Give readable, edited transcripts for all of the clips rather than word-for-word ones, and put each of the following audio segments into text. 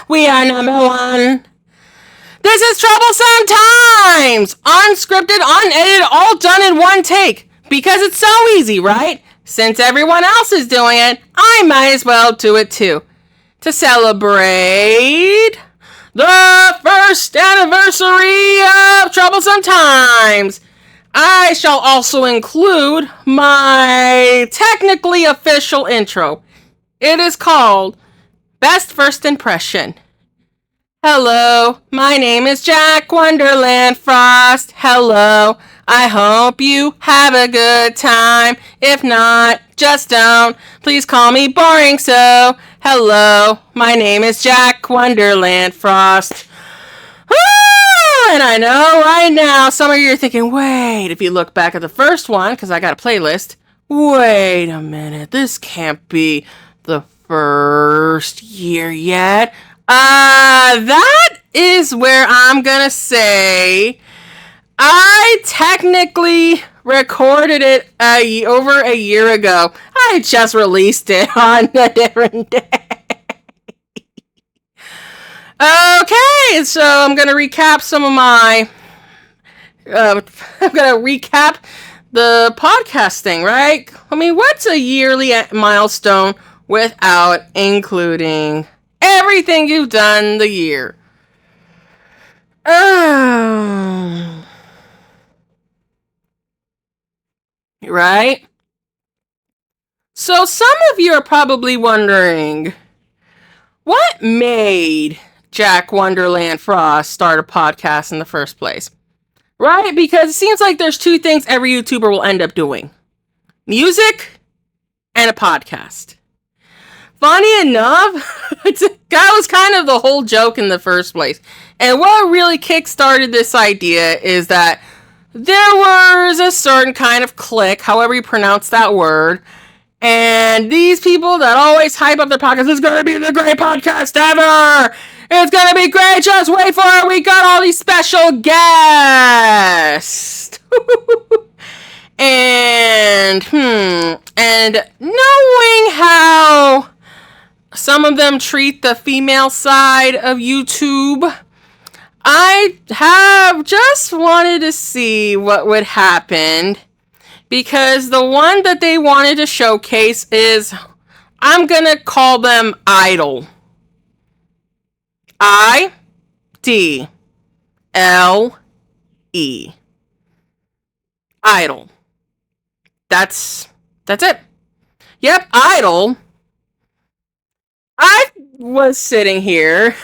We are number one. This is Troublesome Times! Unscripted, unedited, all done in one take. Because it's so easy, right? Since everyone else is doing it, I might as well do it too. To celebrate the first anniversary of Troublesome Times, I shall also include my technically official intro. It is called Best First Impression. Hello, my name is Jack Wonderland Frost. Hello, I hope you have a good time. If not, just don't. Please call me boring so. Hello, my name is Jack Wonderland Frost. And I know right now some of you are thinking, wait, if you look back at the first one, because I got a playlist, wait a minute, this can't be the first year yet. That is where I'm gonna say I technically recorded it over a year ago. I just released it on a different day. Okay, so I'm gonna recap some of my. I'm gonna recap the podcasting, right? I mean, what's a yearly milestone without including everything you've done the year? Right? So some of you are probably wondering, what made Jack Wonderland Frost start a podcast in the first place? Right? Because it seems like there's two things every YouTuber will end up doing. Music and a podcast. Funny enough, that was kind of the whole joke in the first place. And what really kickstarted this idea is that there was a certain kind of clique, however you pronounce that word, and these people that always hype up their podcast, it's going to be the great podcast ever! It's going to be great, just wait for it, we got all these special guests! and knowing how some of them treat the female side of YouTube, I have just wanted to see what would happen, because the one that they wanted to showcase is, I'm gonna call them Idol. I-D-L-E. Idol. That's it. Yep, Idol. I was sitting here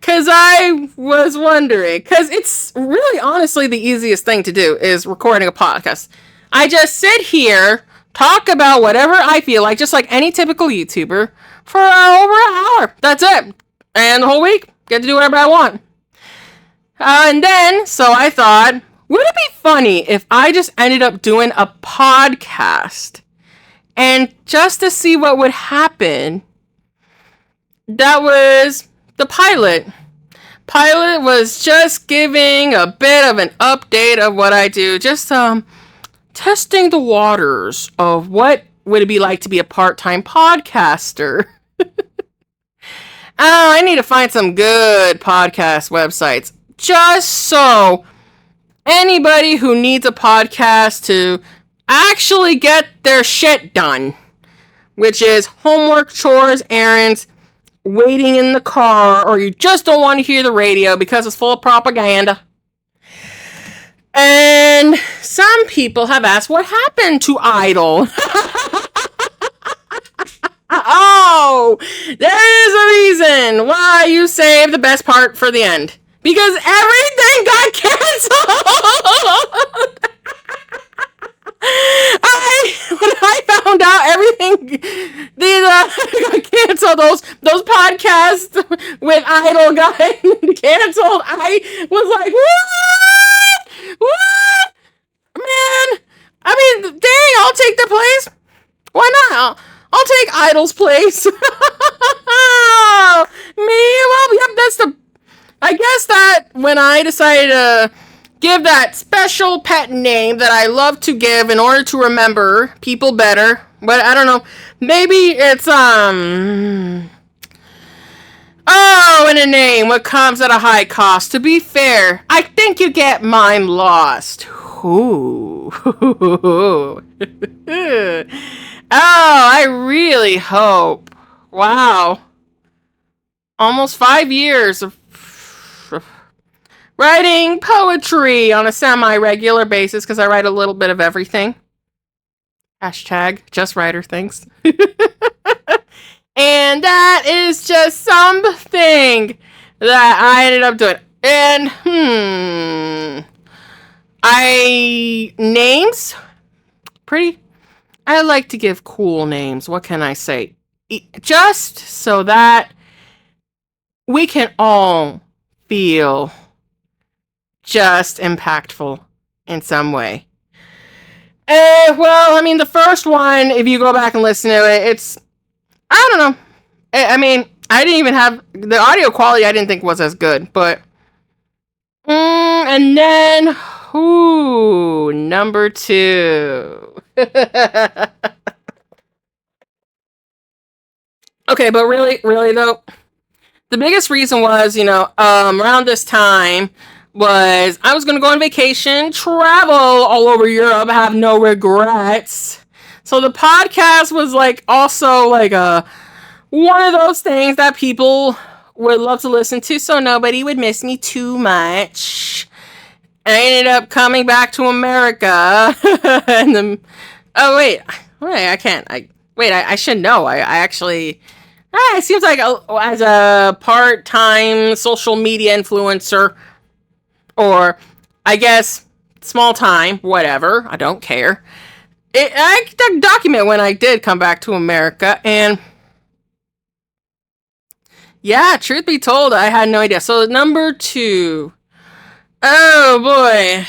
because I was wondering, because it's really honestly the easiest thing to do is recording a podcast. I just sit here, talk about whatever I feel like, just like any typical YouTuber, for over an hour. That's it. And the whole week, get to do whatever I want. And then, so I thought, would it be funny if I just ended up doing a podcast? And just to see what would happen, that was the pilot. Pilot was just giving a bit of an update of what I do. Just testing the waters of what would it be like to be a part-time podcaster. I need to find some good podcast websites. Just so anybody who needs a podcast to actually get their shit done, which is homework, chores, errands, waiting in the car, or you just don't want to hear the radio because it's full of propaganda. And some people have asked, what happened to Idol? Oh, there is a reason why you save the best part for the end. Because everything got canceled! When I found out everything got canceled, those podcasts with Idol got canceled, I was like, what? Man, I mean, dang, I'll take the place. Why not? I'll take Idol's place. Me, well, yep, I guess that when I decided to give that special pet name that I love to give in order to remember people better. But I don't know. Maybe it's, oh, and a name. What comes at a high cost? To be fair, I think you get mine lost. Ooh. Oh, I really hope. Wow. Almost 5 years of writing poetry on a semi-regular basis, because I write a little bit of everything. Hashtag just writer things. And that is just something that I ended up doing. And, names? I like to give cool names. What can I say? Just so that we can all feel just impactful in some way. Well, I mean, the first one, if you go back and listen to it, it's, I don't know. I mean, I didn't even have, the audio quality I didn't think was as good, but, and then, number 2. Okay, but really though, the biggest reason was, around this time was I was going to go on vacation, travel all over Europe, have no regrets. So the podcast was like also like one of those things that people would love to listen to so nobody would miss me too much. And I ended up coming back to America. And then, I should know. I actually, it seems like as a part-time social media influencer, or I guess small time, whatever, I don't care. I document when I did come back to America, and yeah, truth be told, I had no idea. So number 2, oh boy,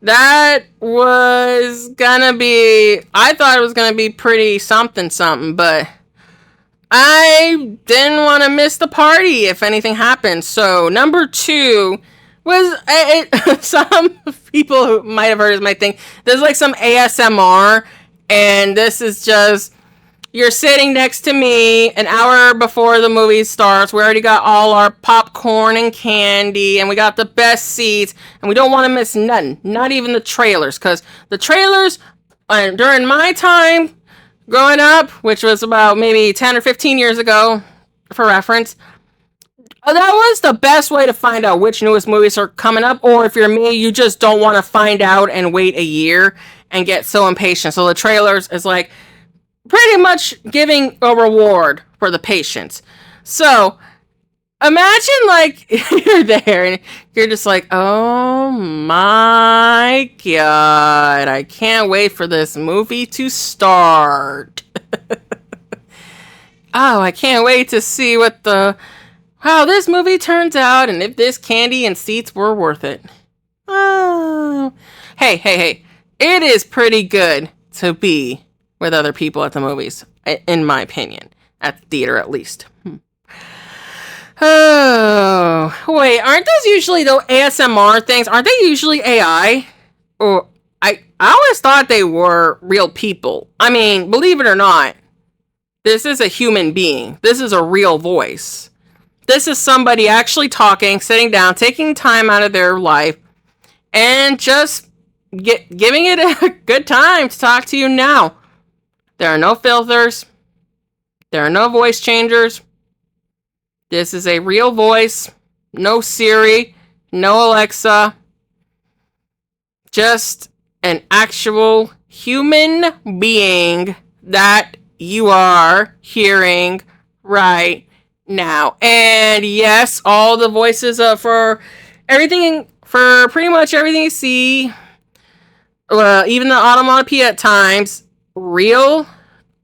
that was gonna be, I thought it was gonna be pretty something, but I didn't want to miss the party if anything happened. So number 2 was, some people who might have heard this might think there's like some ASMR, and this is just, you're sitting next to me an hour before the movie starts. We already got all our popcorn and candy, and we got the best seats, and we don't want to miss nothing, not even the trailers, because the trailers, during my time growing up, which was about maybe 10 or 15 years ago, for reference, that was the best way to find out which newest movies are coming up. Or if you're me, you just don't want to find out and wait a year and get so impatient. So the trailers is like pretty much giving a reward for the patience. So imagine like you're there and you're just like, oh my god, I can't wait for this movie to start. Oh, I can't wait to see how this movie turns out, and if this candy and seats were worth it. Oh. Hey. It is pretty good to be with other people at the movies, in my opinion. At the theater, at least. Oh, wait, aren't those usually the ASMR things? Aren't they usually AI? Or I always thought they were real people. I mean, believe it or not, this is a human being. This is a real voice. This is somebody actually talking, sitting down, taking time out of their life, and just giving it a good time to talk to you now. There are no filters. There are no voice changers. This is a real voice. No Siri. No Alexa. Just an actual human being that you are hearing right now. And yes, all the voices for everything, for pretty much everything you see, even the onomatopoeia at times, real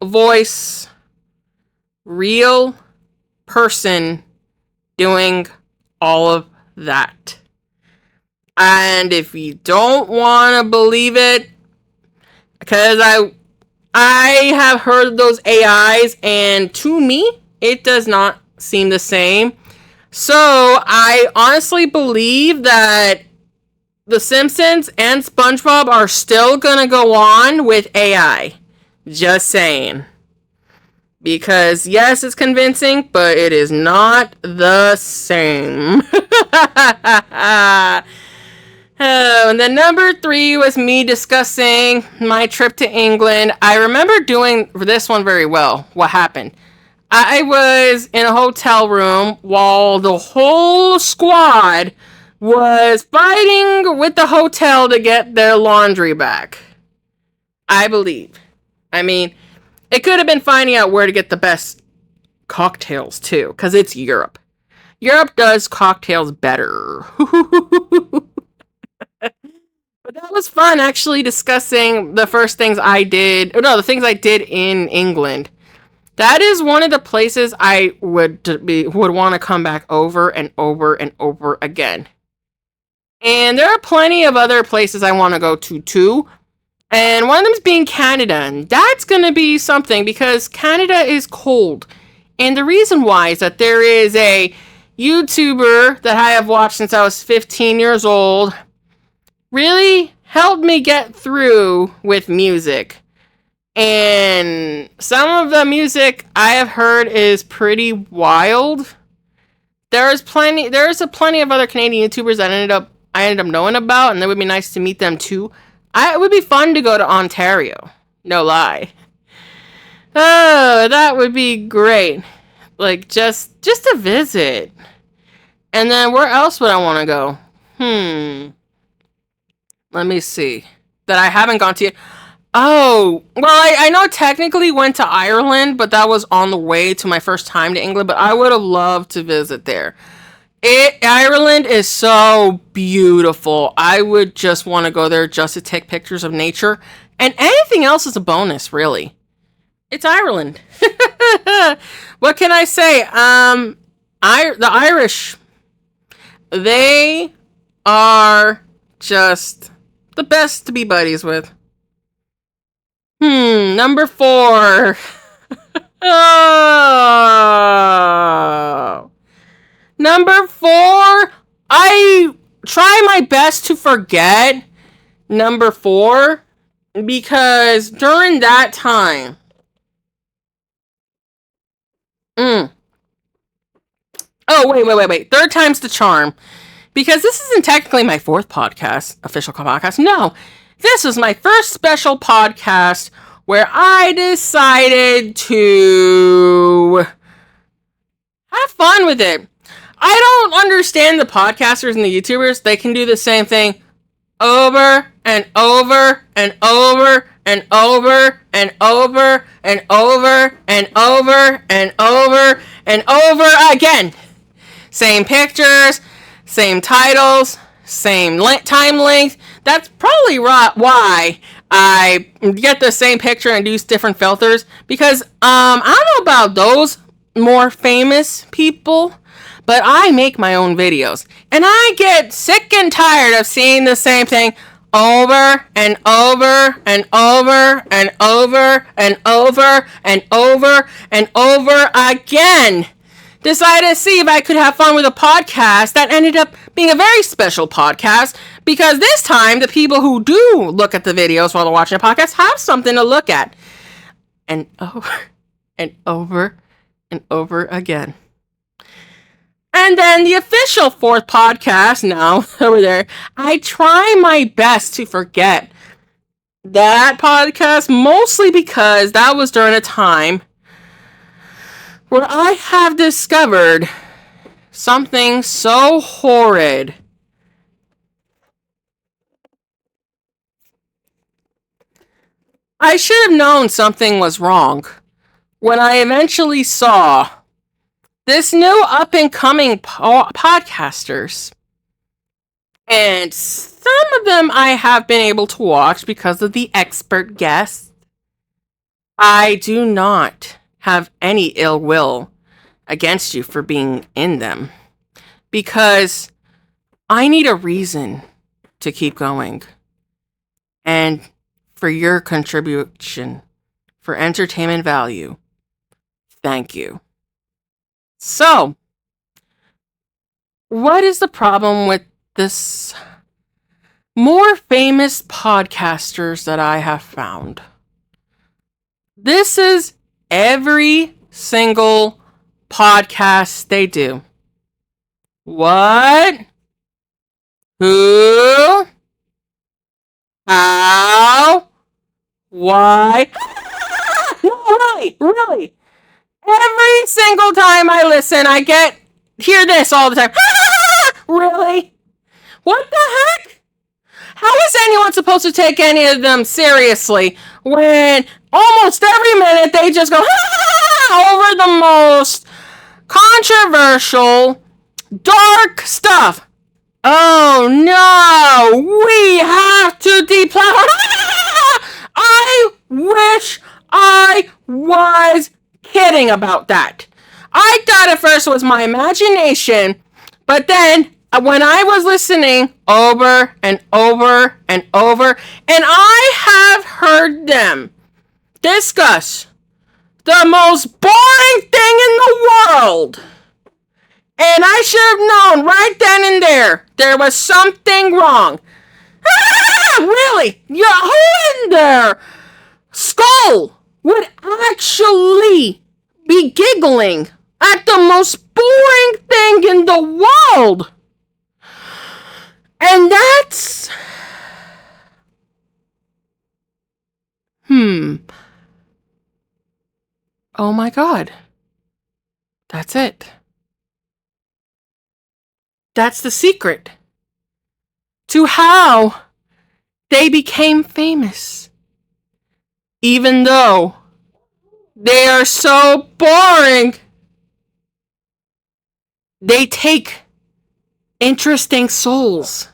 voice, real person doing all of that. And if you don't want to believe it, because I have heard those AIs, and to me, it does not seem the same. So I honestly believe that The Simpsons and SpongeBob are still gonna go on with AI. Just saying. Because yes, it's convincing, but it is not the same. Oh, and then number 3 was me discussing my trip to England. I remember doing this one very well. What happened? I was in a hotel room while the whole squad was fighting with the hotel to get their laundry back. I believe. I mean, it could have been finding out where to get the best cocktails, too, because it's Europe. Europe does cocktails better. But that was fun, actually, discussing the first things I did. No, the things I did in England. That is one of the places I would want to come back over and over and over again. And there are plenty of other places I want to go to, too. And one of them is being Canada. And that's going to be something because Canada is cold. And the reason why is that there is a YouTuber that I have watched since I was 15 years old. Really helped me get through with music. And some of the music I have heard is pretty wild. There's plenty of other Canadian YouTubers that I ended up knowing about, and it would be nice to meet them too. It would be fun to go to Ontario. No lie. Oh, that would be great. Like just to visit. And then where else would I want to go? Let me see. That I haven't gone to yet. Oh, well, I know I technically went to Ireland, but that was on the way to my first time to England, but I would have loved to visit there. Ireland is so beautiful. I would just want to go there just to take pictures of nature. And anything else is a bonus, really. It's Ireland. What can I say? The Irish, they are just the best to be buddies with. Number 4. Oh. Number 4, I try my best to forget number 4 because during that time, oh, wait. Third time's the charm. Because this isn't technically my 4th podcast, official podcast. No, this is my first special podcast where I decided to have fun with it. I don't understand the podcasters and the YouTubers. They can do the same thing over and over and over and over and over and over and over and over and over again. Same pictures, same titles, same time length. That's probably why I get the same picture and use different filters. Because I don't know about those more famous people, but I make my own videos. And I get sick and tired of seeing the same thing over and over and over and over and over and over and over again. Decided to see if I could have fun with a podcast that ended up being a very special podcast because this time the people who do look at the videos while they're watching a podcast have something to look at. And over and over and over again. And then the official 4th podcast, now over there, I try my best to forget that podcast, mostly because that was during a time where I have discovered something so horrid. I should have known something was wrong when I eventually saw this new up-and-coming podcasters. And some of them I have been able to watch because of the expert guests. I do not have any ill will against you for being in them. Because I need a reason to keep going. And for your contribution, for entertainment value, thank you. So, what is the problem with this more famous podcasters that I have found? This is every single podcast they do. What? Who? How? Why? No, really. Every single time I listen, I hear this all the time. Really? What the heck? How is anyone supposed to take any of them seriously when almost every minute they just go over the most controversial, dark stuff? Oh no, we have to deplatform. I wish I was kidding about that. I thought at first it was my imagination, but then when I was listening over and over and over, and I have heard them discuss the most boring thing in the world. And I should have known right then and there was something wrong. Really? Yeah, who in their skull would actually be giggling at the most boring thing in the world? And that's... Oh my God. That's it. That's the secret to how they became famous. Even though they are so boring, they take interesting souls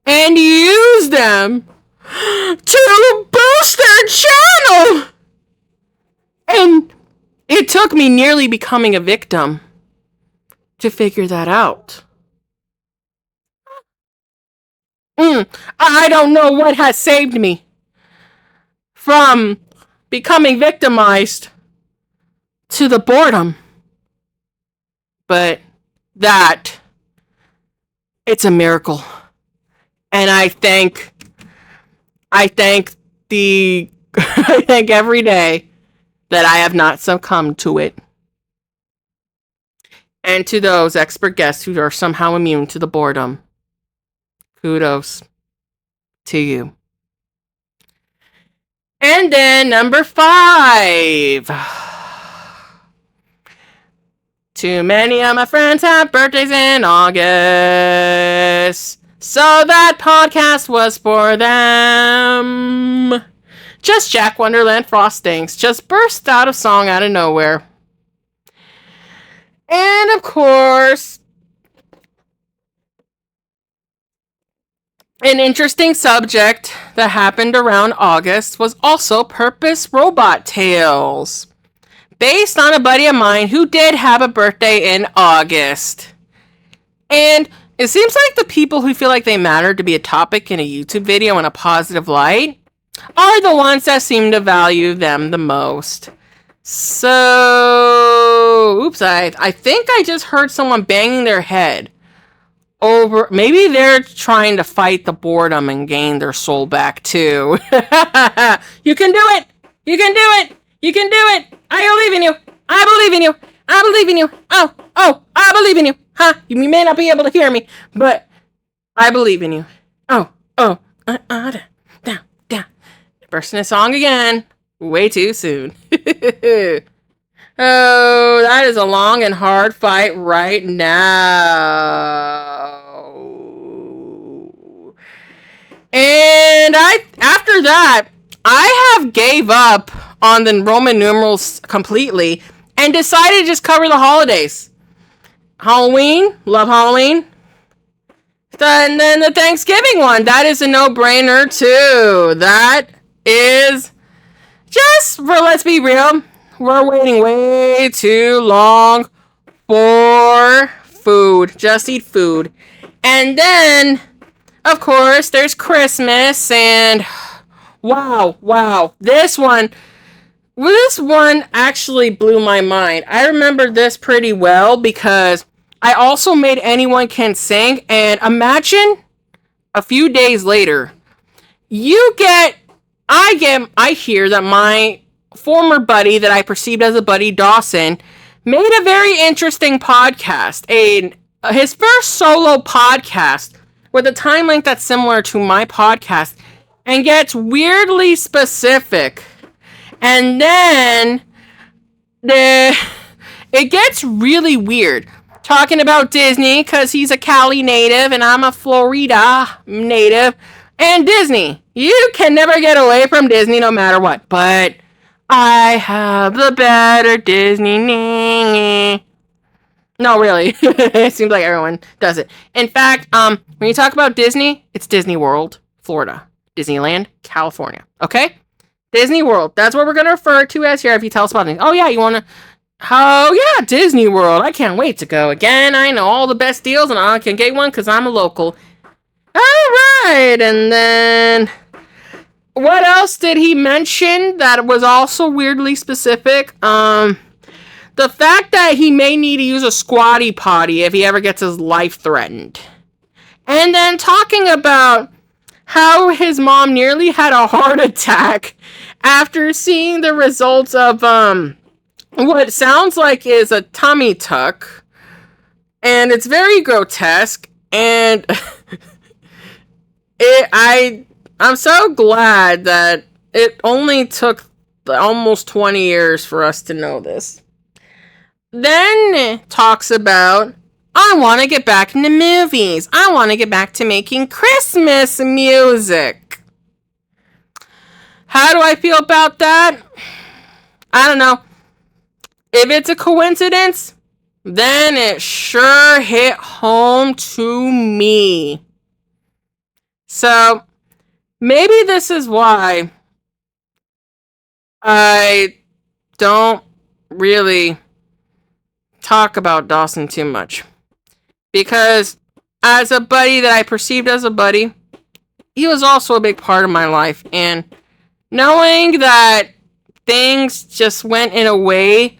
and use them to boost their channel. And it took me nearly becoming a victim to figure that out. I don't know what has saved me from becoming victimized to the boredom. But it's a miracle. And I thank I thank every day that I have not succumbed to it. And to those expert guests who are somehow immune to the boredom, kudos to you. And then number 5. Too many of my friends have birthdays in August, so that podcast was for them. Just Jack Wonderland Frost stinks. Just burst out of song out of nowhere. And of course, an interesting subject that happened around August was also Purpose Robot Tales, based on a buddy of mine who did have a birthday in August. And it seems like the people who feel like they matter to be a topic in a YouTube video in a positive light are the ones that seem to value them the most. So, oops, I think I just heard someone banging their head over. Maybe they're trying to fight the boredom and gain their soul back too. You can do it! You can do it! You can do it! I believe in you! I believe in you! I believe in you! Oh, I believe in you! Huh? You may not be able to hear me, but I believe in you. Down. Bursting a song again. Way too soon. Oh, that is a long and hard fight right now. And after that, I have gave up on the Roman numerals completely and decided to just cover the holidays. Halloween, love Halloween. And then the Thanksgiving one, that is a no-brainer too. That is just, let's be real, we're waiting way too long for food. Just eat food. And then, of course, there's Christmas, and wow, this one actually blew my mind. I remember this pretty well because I also made Anyone Can Sing, and imagine a few days later, I hear that my former buddy that I perceived as a buddy, Dawson, made a very interesting podcast. His first solo podcast with a time length that's similar to my podcast and gets weirdly specific. And then it gets really weird. Talking about Disney because he's a Cali native and I'm a Florida native. And Disney. You can never get away from Disney no matter what. But I have the better Disney. No, really. It seems like everyone does it. In fact, when you talk about Disney, it's Disney World, Florida. Disneyland, California. Okay? Disney World. That's what we're going to refer to as here if you tell us about it. Oh, yeah, you want to... Oh, yeah, Disney World. I can't wait to go again. I know all the best deals, and I can get one because I'm a local. All right, and then... What else did he mention that was also weirdly specific? The fact that he may need to use a squatty potty if he ever gets his life threatened. And then talking about how his mom nearly had a heart attack after seeing the results of, what sounds like is a tummy tuck. And it's very grotesque. And I'm so glad that it only took almost 20 years for us to know this. Then it talks about, I want to get back into movies. I want to get back to making Christmas music. How do I feel about that? I don't know. If it's a coincidence, then it sure hit home to me. So, maybe this is why I don't really talk about Dawson too much. Because as a buddy that I perceived as a buddy, he was also a big part of my life. And knowing that things just went in a way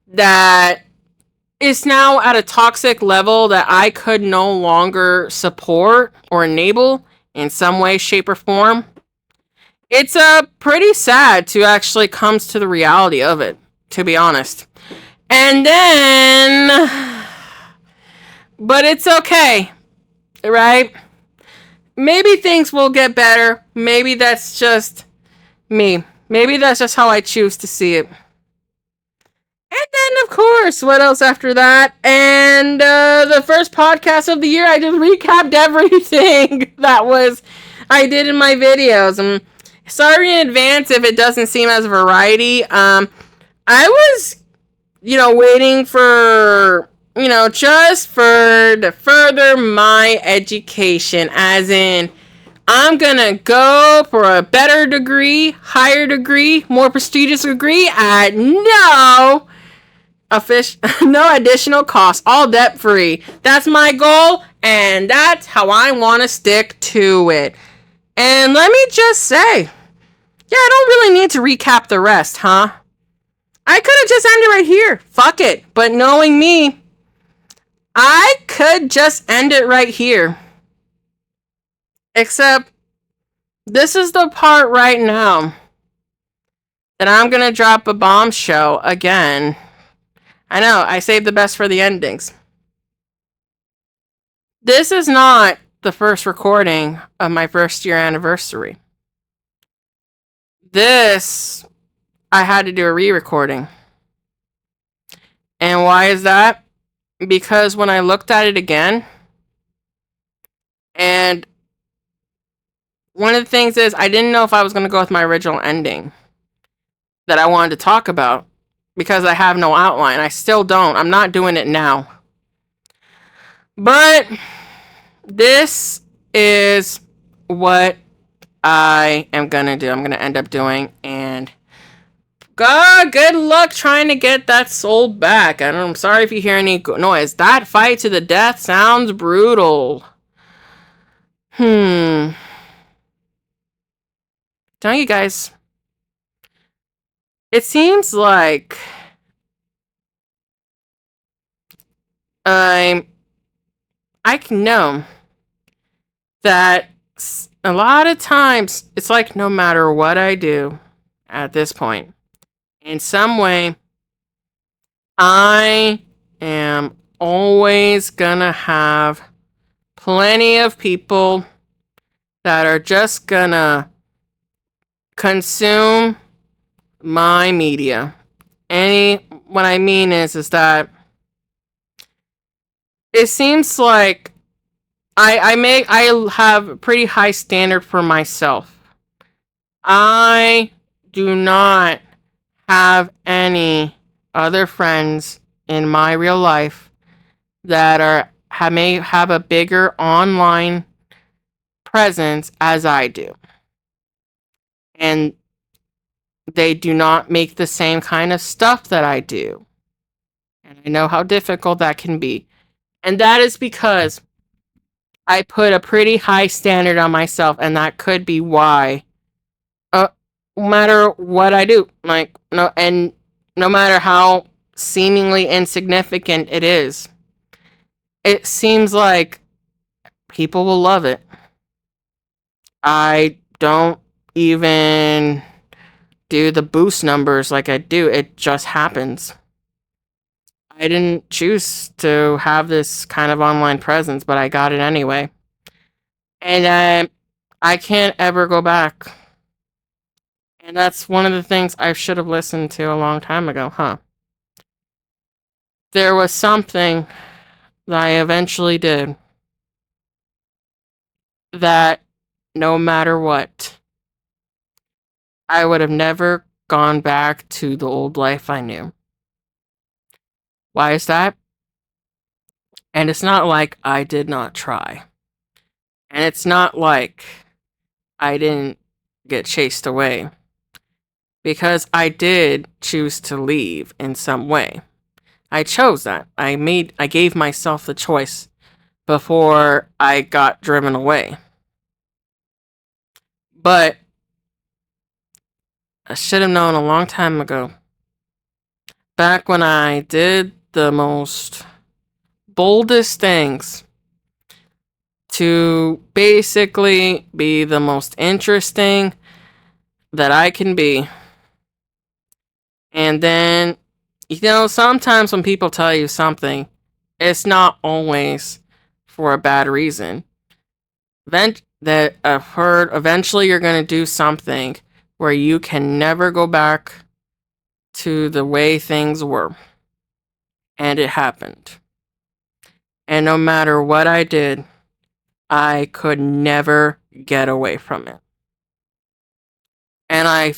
that is now at a toxic level that I could no longer support or enable in some way, shape, or form, it's pretty sad to actually come to the reality of it, to be honest. And then, but it's okay, right? Maybe things will get better. Maybe that's just me. Maybe that's just how I choose to see it. And then, of course, what else after that? And the first podcast of the year, I just recapped everything I did in my videos. I'm sorry in advance if it doesn't seem as variety. I was, waiting for, just to further my education, as in, I'm gonna go for a better degree, higher degree, more prestigious degree at no additional cost, all debt free. That's my goal, and that's how I want to stick to it. And let me just say, yeah, I don't really need to recap the rest, huh? I could have just ended right here. Fuck it. But knowing me, I could just end it right here. Except, this is the part right now that I'm gonna drop a bombshell again. I know, I saved the best for the endings. This is not the first recording of my first year anniversary. This, I had to do a re-recording. And why is that? Because when I looked at it again, and one of the things is, I didn't know if I was going to go with my original ending that I wanted to talk about, because I have no outline. I still don't. I'm not doing it now. But this is what I am going to do. I'm going to end up doing. And God, good luck trying to get that soul back. I'm sorry if you hear any noise. That fight to the death sounds brutal. Don't you guys? It seems like I can know that a lot of times it's like no matter what I do at this point, in some way, I am always gonna have plenty of people that are just gonna consume my media. What I mean is that it seems like I have a pretty high standard for myself. I do not have any other friends in my real life that may have a bigger online presence as I do. And they do not make the same kind of stuff that I do. And I know how difficult that can be. And that is because I put a pretty high standard on myself, and that could be why no matter what I do, no matter how seemingly insignificant it is, it seems like people will love it. I don't even do the boost numbers like I do. It just happens. I didn't choose to have this kind of online presence, but I got it anyway. And I can't ever go back. And that's one of the things I should have listened to a long time ago, huh? There was something that I eventually did that no matter what, I would have never gone back to the old life I knew. Why is that? And it's not like I did not try. And it's not like I didn't get chased away. Because I did choose to leave in some way. I chose that. I gave myself the choice before I got driven away. But I should have known a long time ago. Back when I did the most boldest things to basically be the most interesting that I can be. And then, sometimes when people tell you something, it's not always for a bad reason. That I've heard eventually you're going to do something where you can never go back to the way things were. And it happened. And no matter what I did, I could never get away from it. And I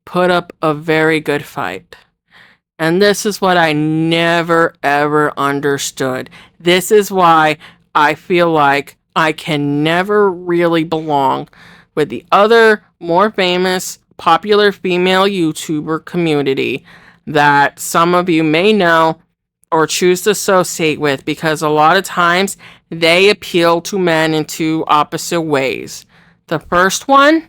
put up a very good fight. And this is what I never ever understood. This is why I feel like I can never really belong with the other more famous, popular female YouTuber community that some of you may know or choose to associate with, because a lot of times they appeal to men in two opposite ways. The first one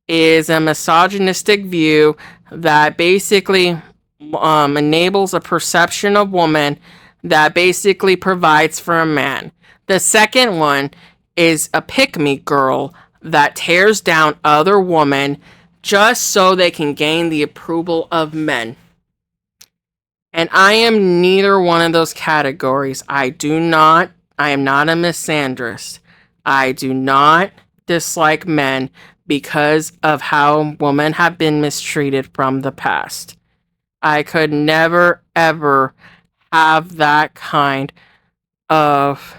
is a misogynistic view that basically enables a perception of woman that basically provides for a man. The second one is a pick-me girl that tears down other women just so they can gain the approval of men. And I am neither one of those categories. I am not a misandrist. I do not dislike men because of how women have been mistreated from the past. I could never, ever have that kind of...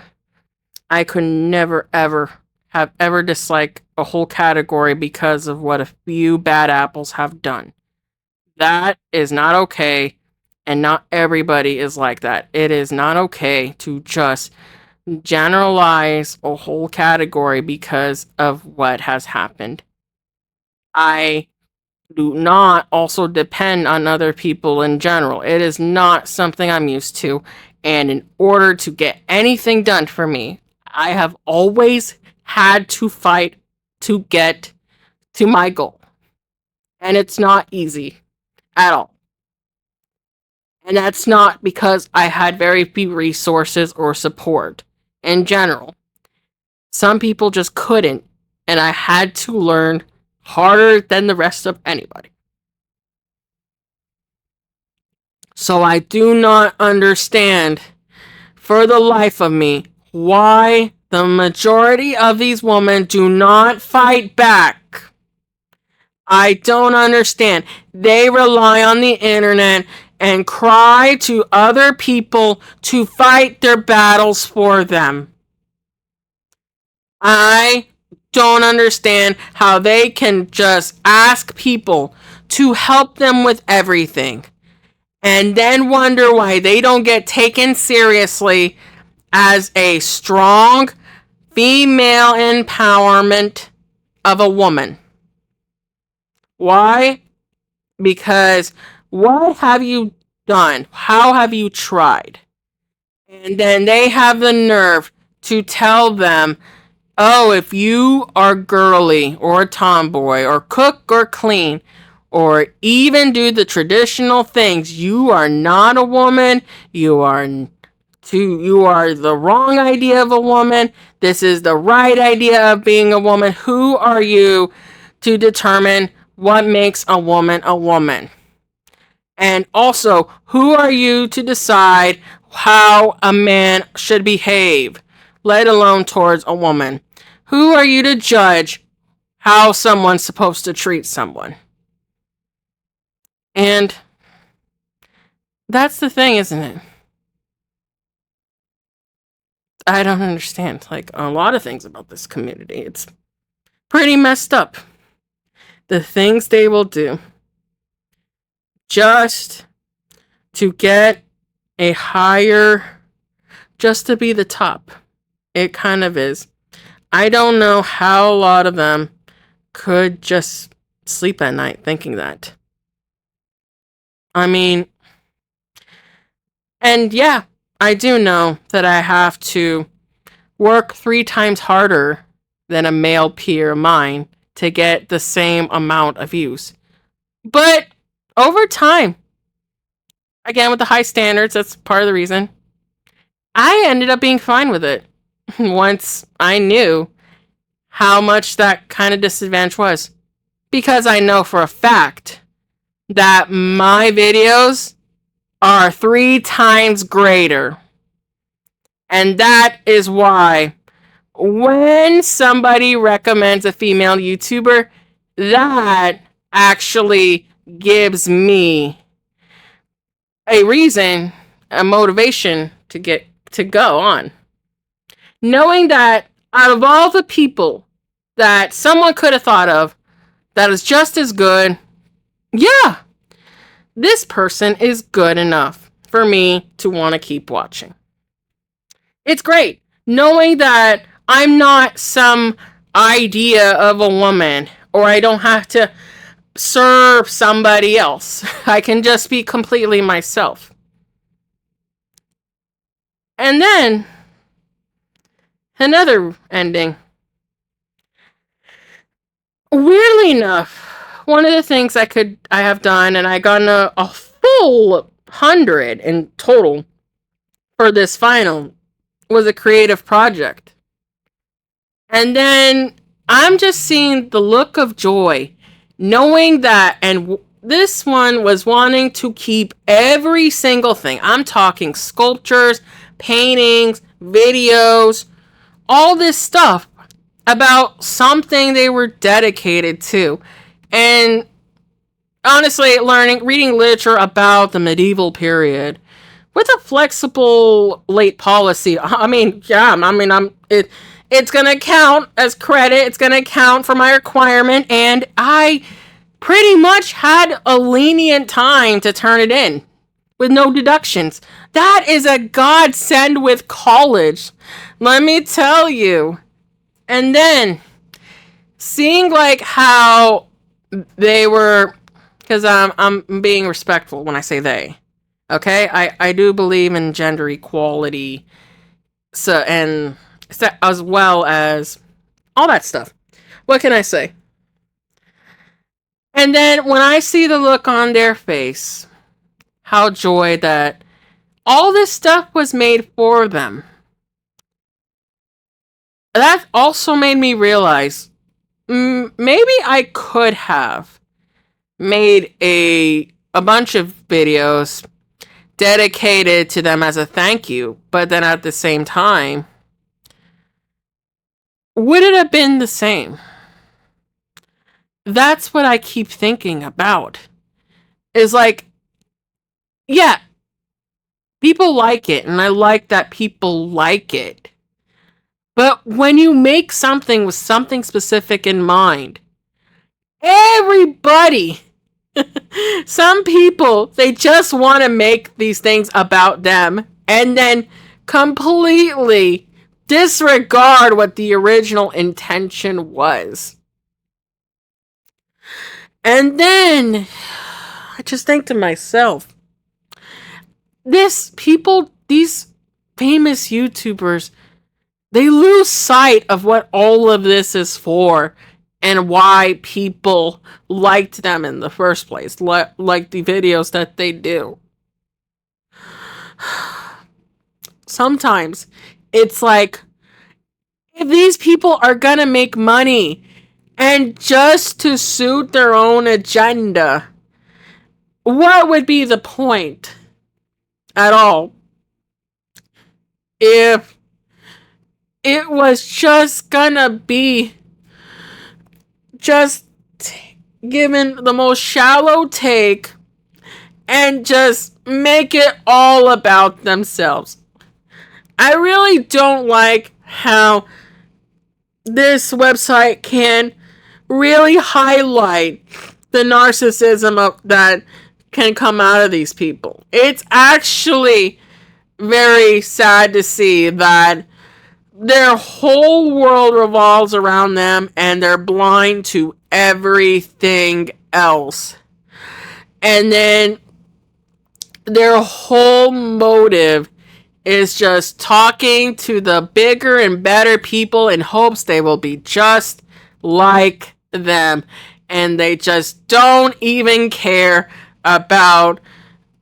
I could never, ever have ever disliked a whole category because of what a few bad apples have done. That is not okay, and not everybody is like that. It is not okay to just generalize a whole category because of what has happened. I do not also depend on other people in general. It is not something I'm used to. And in order to get anything done for me, I have always had to fight to get to my goal. And it's not easy at all. And that's not because I had very few resources or support in general. Some people just couldn't, and I had to learn harder than the rest of anybody. So I do not understand for the life of me why the majority of these women do not fight back. I don't understand. They rely on the internet and cry to other people to fight their battles for them. I don't understand how they can just ask people to help them with everything and then wonder why they don't get taken seriously as a strong female empowerment of a woman. Why? Because what have you done? How have you tried? And then they have the nerve to tell them, oh, if you are girly or a tomboy or cook or clean or even do the traditional things, you are not a woman. You are the wrong idea of a woman. This is the right idea of being a woman. Who are you to determine what makes a woman a woman? And also, who are you to decide how a man should behave, let alone towards a woman? Who are you to judge how someone's supposed to treat someone? And that's the thing, isn't it? I don't understand, like, a lot of things about this community. It's pretty messed up. The things they will do just to get a higher, just to be the top. It kind of is. I don't know how a lot of them could just sleep at night thinking that. I mean, and yeah, I do know that I have to work 3 times harder than a male peer of mine to get the same amount of views. But over time, again, with the high standards, that's part of the reason, I ended up being fine with it once I knew how much that kind of disadvantage was. Because I know for a fact that my videos are 3 times greater. And that is why when somebody recommends a female YouTuber, that actually gives me a reason, a motivation to go on. Knowing that out of all the people that someone could have thought of that is just as good, yeah, this person is good enough for me to want to keep watching. It's great knowing that I'm not some idea of a woman, or I don't have to serve somebody else. I can just be completely myself. And then another ending. Weirdly enough, one of the things I have done, and I got a full 100 in total for this final, was a creative project. And then I'm just seeing the look of joy, knowing that, and this one was wanting to keep every single thing. I'm talking sculptures, paintings, videos, all this stuff about something they were dedicated to. And honestly, reading literature about the medieval period with a flexible late policy. It's gonna count as credit. It's gonna count for my requirement, and I pretty much had a lenient time to turn it in with no deductions. That is a godsend with college, let me tell you. And then seeing like how they were, because I'm being respectful when I say they. Okay, I do believe in gender equality, as well as all that stuff. What can I say? And then when I see the look on their face, how joy that all this stuff was made for them. That also made me realize maybe I could have made a bunch of videos dedicated to them as a thank you, but then at the same time, would it have been the same? That's what I keep thinking about. Is like, yeah, people like it, and I like that people like it. But when you make something with something specific in mind, everybody, some people, they just want to make these things about them and then completely disregard what the original intention was. And then I just think to myself, these famous YouTubers, they lose sight of what all of this is for and why people liked them in the first place, like the videos that they do. Sometimes it's like, if these people are gonna make money and just to suit their own agenda, what would be the point at all? If it was just gonna be just given the most shallow take and just make it all about themselves. I really don't like how this website can really highlight the narcissism that can come out of these people. It's actually very sad to see that their whole world revolves around them and they're blind to everything else. And then their whole motive is just talking to the bigger and better people in hopes they will be just like them. And they just don't even care about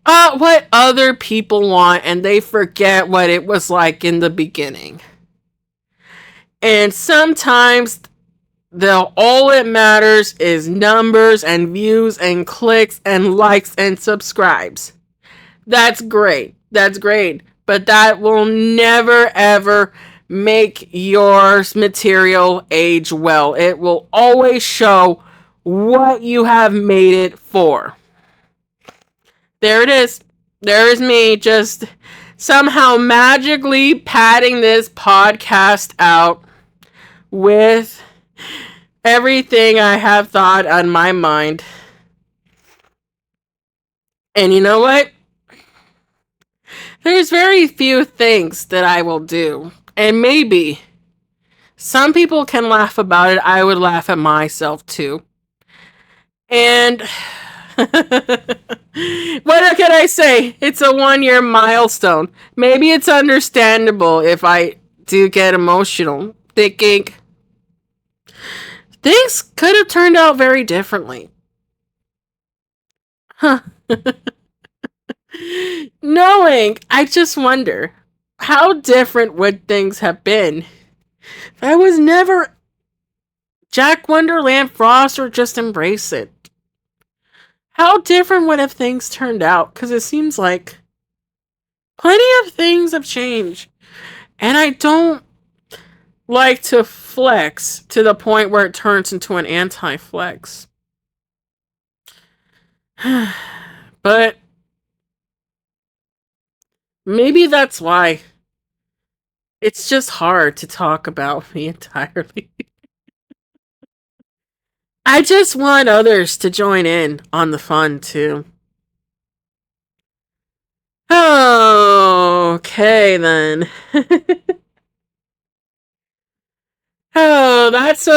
what other people want, and they forget what it was like in the beginning. And sometimes all that matters is numbers and views and clicks and likes and subscribes. That's great. That's great. But that will never ever make your material age well. It will always show what you have made it for. There it is. There is me just somehow magically padding this podcast out with everything I have thought on my mind. And you know what? There's very few things that I will do. And maybe some people can laugh about it. I would laugh at myself too. And what can I say? It's a 1-year milestone. Maybe it's understandable if I do get emotional, thinking things could have turned out very differently. Huh. Knowing, I just wonder, how different would things have been if I was never Jack Wonderland Frost or just embrace it? How different would have things turned out? Because it seems like plenty of things have changed. And I don't like to flex to the point where it turns into an anti-flex. But maybe that's why it's just hard to talk about me entirely. I just want others to join in on the fun too. Okay then. Oh, that's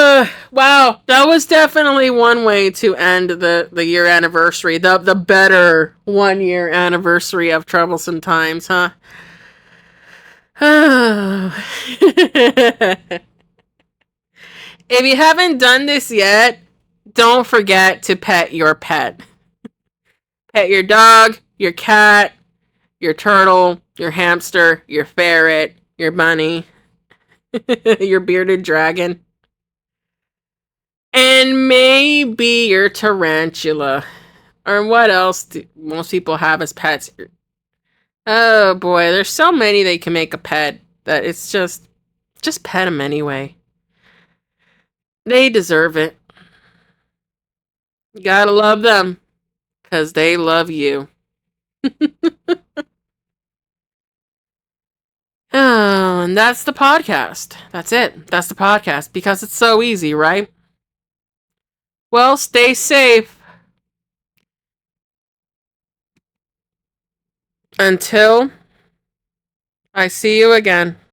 wow. That was definitely one way to end the year anniversary. The better 1-year anniversary of Troublesome Times, huh? Oh. If you haven't done this yet, don't forget to pet your pet. Pet your dog, your cat, your turtle, your hamster, your ferret, your bunny, your bearded dragon, and maybe your tarantula. Or what else do most people have as pets? Oh boy, there's so many they can make a pet that it's just pet them anyway. They deserve it. You gotta love them because they love you. Oh, and that's the podcast. That's it. That's the podcast because it's so easy, right? Well, stay safe. Until I see you again.